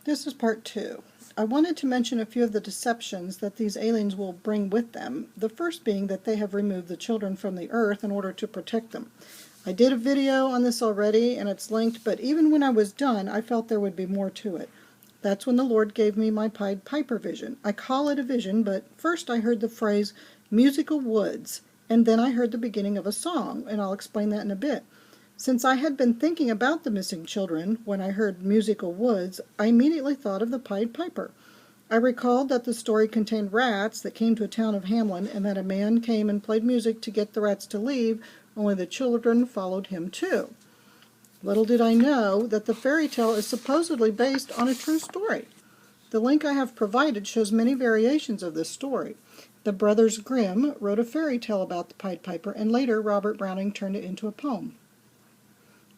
This is part 2. I wanted to mention a few of the deceptions that these aliens will bring with them, the first being that they have removed the children from the earth in order to protect them. I did a video on this already and it's linked, but even when I was done, I felt there would be more to it. That's when the Lord gave me my Pied Piper vision. I call it a vision, but first I heard the phrase musical woods, and then I heard the beginning of a song, and I'll explain that in a bit. Since I had been thinking about the missing children when I heard musical woods, I immediately thought of the Pied Piper. I recalled that the story contained rats that came to a town of Hamlin, and that a man came and played music to get the rats to leave, only the children followed him too. Little did I know that the fairy tale is supposedly based on a true story. The link I have provided shows many variations of this story. The Brothers Grimm wrote a fairy tale about the Pied Piper, and later Robert Browning turned it into a poem.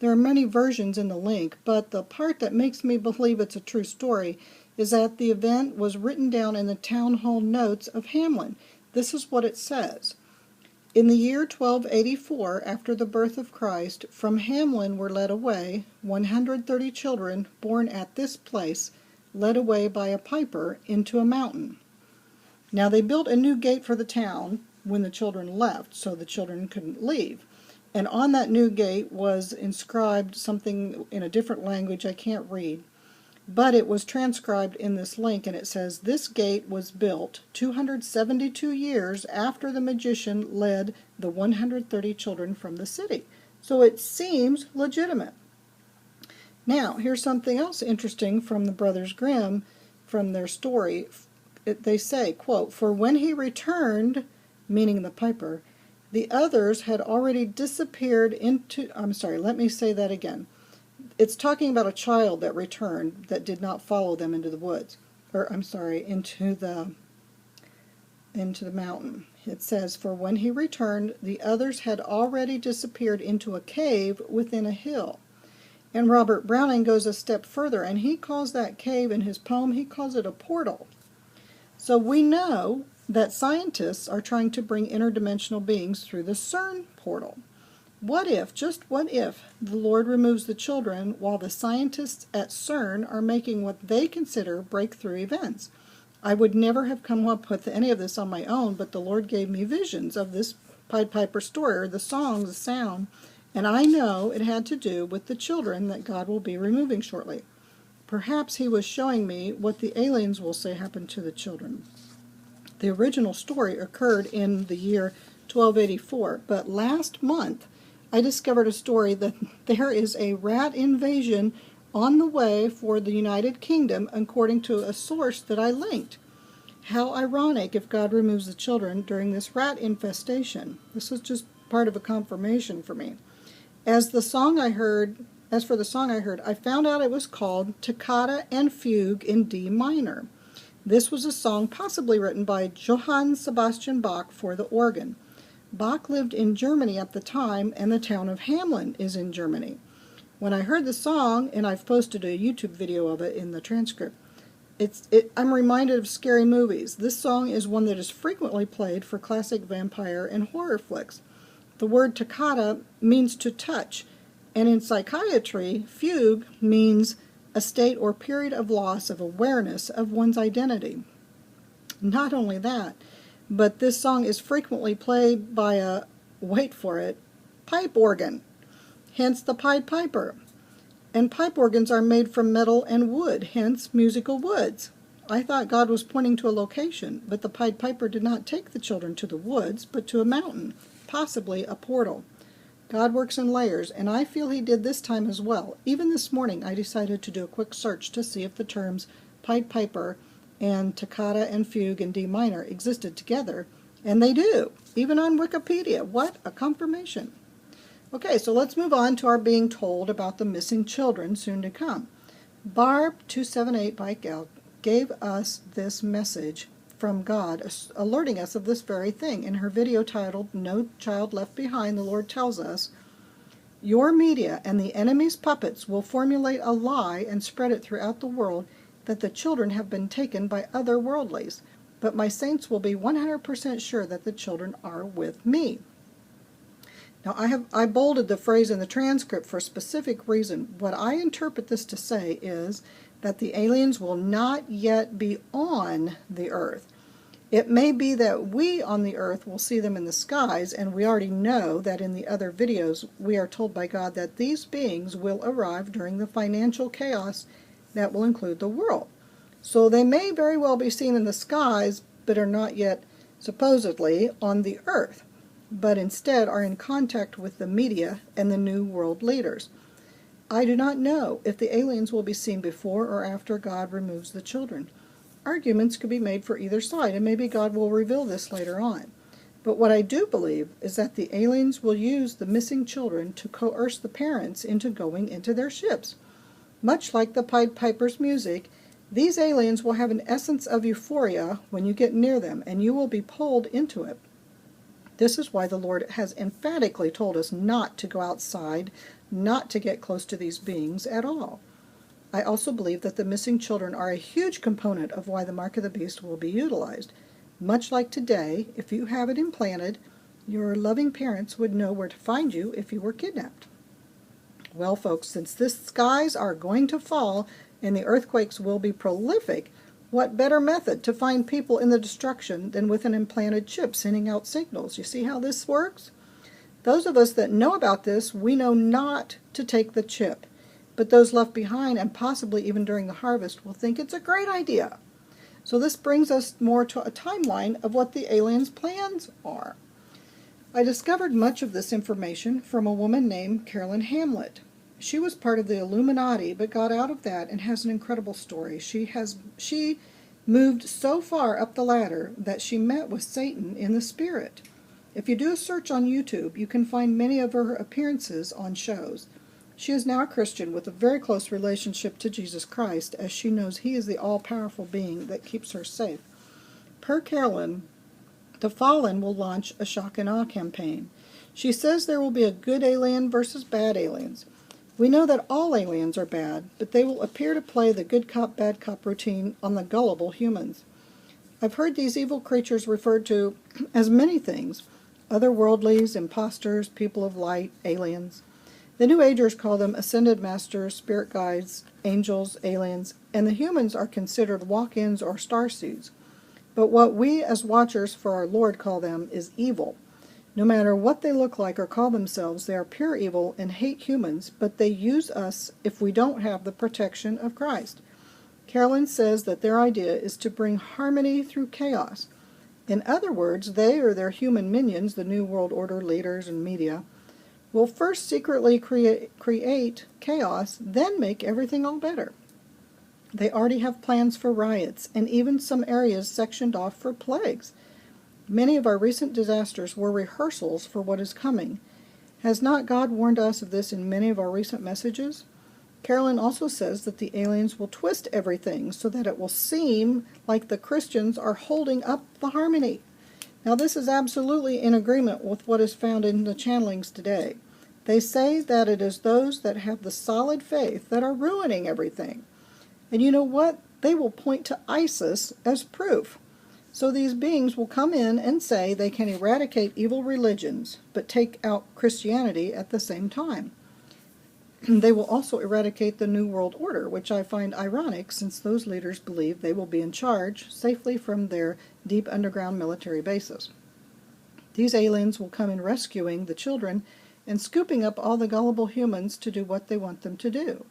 There are many versions in the link, but the part that makes me believe it's a true story is that the event was written down in the town hall notes of Hamlin. This is what it says. In the year 1284, after the birth of Christ, from Hamlin were led away 130 children born at this place, led away by a piper into a mountain. Now they built a new gate for the town when the children left, so the children couldn't leave. And on that new gate was inscribed something in a different language I can't read, but it was transcribed in this link, and it says, "This gate was built 272 years after the magician led the 130 children from the city." So it seems legitimate. Now, here's something else interesting from the Brothers Grimm, from their story. They say, quote, "For when he returned," meaning the piper, "the others had already disappeared into," let me say that again. It's talking about a child that returned that did not follow them into the woods, into the mountain. It says, "For when he returned, the others had already disappeared into a cave within a hill." And Robert Browning goes a step further, and he calls that cave in his poem, he calls it a portal. So we know that scientists are trying to bring interdimensional beings through the CERN portal. What if, just what if, the Lord removes the children while the scientists at CERN are making what they consider breakthrough events? I would never have come up with any of this on my own, but the Lord gave me visions of this Pied Piper story, or the song, the sound, and I know it had to do with the children that God will be removing shortly. Perhaps he was showing me what the aliens will say happened to the children. The original story occurred in the year 1284, but last month I discovered a story that there is a rat invasion on the way for the United Kingdom, according to a source that I linked. How ironic if God removes the children during this rat infestation. This was just part of a confirmation for me. As for the song I heard, I found out it was called Toccata and Fugue in D minor. This was a song possibly written by Johann Sebastian Bach for the organ. Bach lived in Germany at the time, and the town of Hamlin is in Germany. When I heard the song, and I've posted a YouTube video of it in the transcript, I'm reminded of scary movies. This song is one that is frequently played for classic vampire and horror flicks. The word toccata means to touch, and in psychiatry, fugue means a state or period of loss of awareness of one's identity. Not only that, but this song is frequently played by a, wait for it, pipe organ, hence the Pied Piper. And pipe organs are made from metal and wood, hence musical woods. I thought God was pointing to a location, but the Pied Piper did not take the children to the woods, but to a mountain, possibly a portal. God works in layers, and I feel he did this time as well. Even this morning I decided to do a quick search to see if the terms Pied Piper and toccata and fugue in D minor existed together, and they do, even on Wikipedia. What a confirmation. Okay, so let's move on to our being told about the missing children soon to come. Barb 278 Bike Gal gave us this message from God, alerting us of this very thing. In her video titled "No Child Left Behind," the Lord tells us, "Your media and the enemy's puppets will formulate a lie and spread it throughout the world that the children have been taken by other worldlies, but my saints will be 100% sure that the children are with me." Now I bolded the phrase in the transcript for a specific reason. What I interpret this to say is that the aliens will not yet be on the earth. It may be that we on the earth will see them in the skies, and we already know that in the other videos we are told by God that these beings will arrive during the financial chaos that will include the world. So they may very well be seen in the skies, but are not yet supposedly on the earth, but instead are in contact with the media and the new world leaders. I do not know if the aliens will be seen before or after God removes the children. Arguments could be made for either side, and maybe God will reveal this later on. But what I do believe is that the aliens will use the missing children to coerce the parents into going into their ships. Much like the Pied Piper's music, these aliens will have an essence of euphoria when you get near them, and you will be pulled into it. This is why the Lord has emphatically told us not to go outside, not to get close to these beings at all. I also believe that the missing children are a huge component of why the mark of the beast will be utilized. Much like today, if you have it implanted, your loving parents would know where to find you if you were kidnapped. Well, folks, since the skies are going to fall and the earthquakes will be prolific, what better method to find people in the destruction than with an implanted chip sending out signals? You see how this works? Those of us that know about this, we know not to take the chip. But those left behind, and possibly even during the harvest, will think it's a great idea. So this brings us more to a timeline of what the aliens' plans are. I discovered much of this information from a woman named Carolyn Hamlet. She was part of the Illuminati, but got out of that and has an incredible story. She moved so far up the ladder that she met with Satan in the spirit. If you do a search on YouTube, you can find many of her appearances on shows. She is now a Christian with a very close relationship to Jesus Christ, as she knows he is the all-powerful being that keeps her safe. Per Carolyn, the Fallen will launch a shock and awe campaign. She says there will be a good alien versus bad aliens. We know that all aliens are bad, but they will appear to play the good cop, bad cop routine on the gullible humans. I've heard these evil creatures referred to as many things: otherworldlies, imposters, people of light, aliens. The New Agers call them ascended masters, spirit guides, angels, aliens, and the humans are considered walk-ins or starseeds. But what we as watchers for our Lord call them is evil. No matter what they look like or call themselves, they are pure evil and hate humans, but they use us if we don't have the protection of Christ. Carolyn says that their idea is to bring harmony through chaos. In other words, they or their human minions, the New World Order leaders and media, will first secretly create chaos, then make everything all better. They already have plans for riots, and even some areas sectioned off for plagues. Many of our recent disasters were rehearsals for what is coming. Has not God warned us of this in many of our recent messages? Carolyn also says that the aliens will twist everything so that it will seem like the Christians are holding up the harmony. Now, this is absolutely in agreement with what is found in the channelings today. They say that it is those that have the solid faith that are ruining everything. And you know what? They will point to ISIS as proof. So these beings will come in and say they can eradicate evil religions, but take out Christianity at the same time. They will also eradicate the New World Order, which I find ironic since those leaders believe they will be in charge safely from their deep underground military bases. These aliens will come in rescuing the children and scooping up all the gullible humans to do what they want them to do.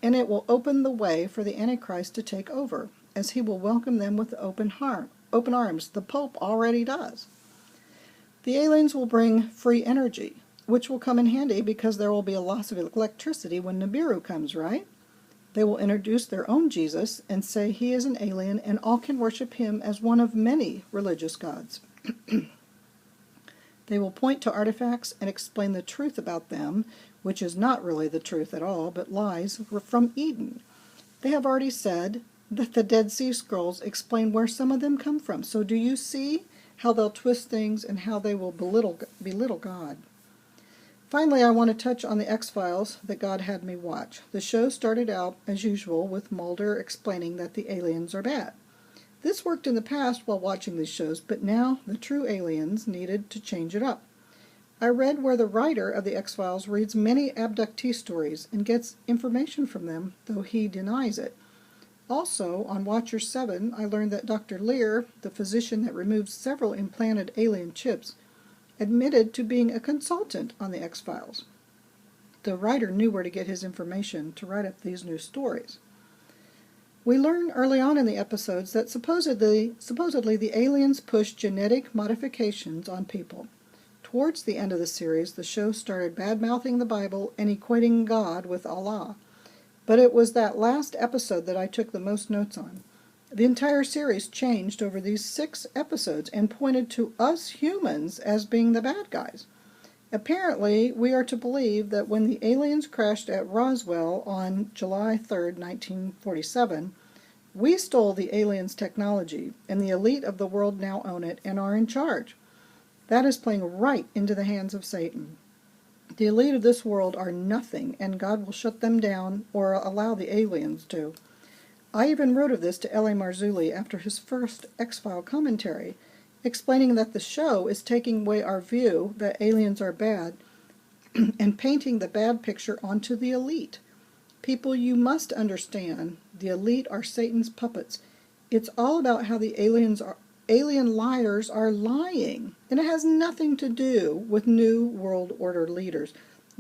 And it will open the way for the Antichrist to take over, as he will welcome them with open arms. The Pope already does. The aliens will bring free energy, which will come in handy because there will be a loss of electricity when Nibiru comes, right? They will introduce their own Jesus and say he is an alien and all can worship him as one of many religious gods. They will point to artifacts and explain the truth about them, which is not really the truth at all, but lies from Eden. They have already said that the Dead Sea Scrolls explain where some of them come from. So do you see how they'll twist things and how they will belittle God? Finally, I want to touch on the X-Files that God had me watch. The show started out, as usual, with Mulder explaining that the aliens are bad. This worked in the past while watching these shows, but now the true aliens needed to change it up. I read where the writer of the X-Files reads many abductee stories and gets information from them, though he denies it. Also, on Watcher 7, I learned that Dr. Lear, the physician that removed several implanted alien chips, admitted to being a consultant on the X-Files. The writer knew where to get his information to write up these new stories. We learn early on in the episodes that supposedly the aliens pushed genetic modifications on people. Towards the end of the series, the show started bad-mouthing the Bible and equating God with Allah. But it was that last episode that I took the most notes on. The entire series changed over these 6 episodes and pointed to us humans as being the bad guys. Apparently, we are to believe that when the aliens crashed at Roswell on July 3rd, 1947, we stole the aliens' technology, and the elite of the world now own it and are in charge. That is playing right into the hands of Satan. The elite of this world are nothing, and God will shut them down or allow the aliens to. I even wrote of this to L.A. Marzulli after his first X-File commentary, explaining that the show is taking away our view that aliens are bad and painting the bad picture onto the elite. People, you must understand, the elite are Satan's puppets. It's all about how the alien liars are lying, and it has nothing to do with New World Order leaders.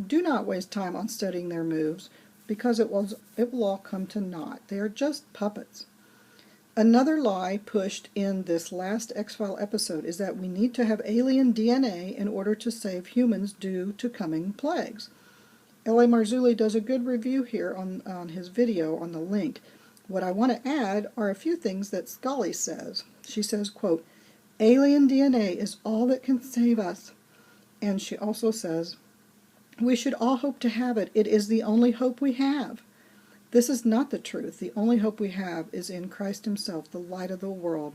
Do not waste time on studying their moves, because it will all come to naught. They are just puppets. Another lie pushed in this last X-File episode is that we need to have alien DNA in order to save humans due to coming plagues. L.A. Marzulli does a good review here on his video on the link. What I want to add are a few things that Scully says. She says, quote, "Alien DNA is all that can save us." And she also says, "We should all hope to have it. It is the only hope we have." This is not the truth. The only hope we have is in Christ himself, the light of the world.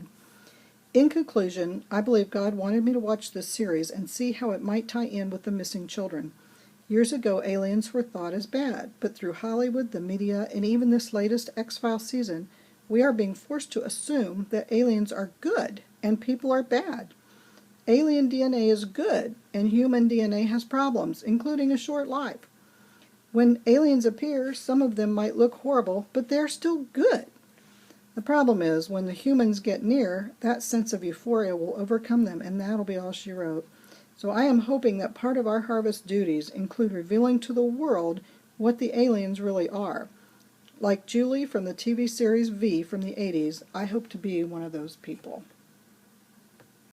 In conclusion, I believe God wanted me to watch this series and see how it might tie in with the missing children. Years ago, aliens were thought as bad, but through Hollywood, the media, and even this latest X-Files season, we are being forced to assume that aliens are good and people are bad. Alien DNA is good, and human DNA has problems, including a short life. When aliens appear, some of them might look horrible, but they're still good. The problem is, when the humans get near, that sense of euphoria will overcome them, and that'll be all she wrote. So I am hoping that part of our harvest duties include revealing to the world what the aliens really are. Like Julie from the TV series V from the 80s, I hope to be one of those people.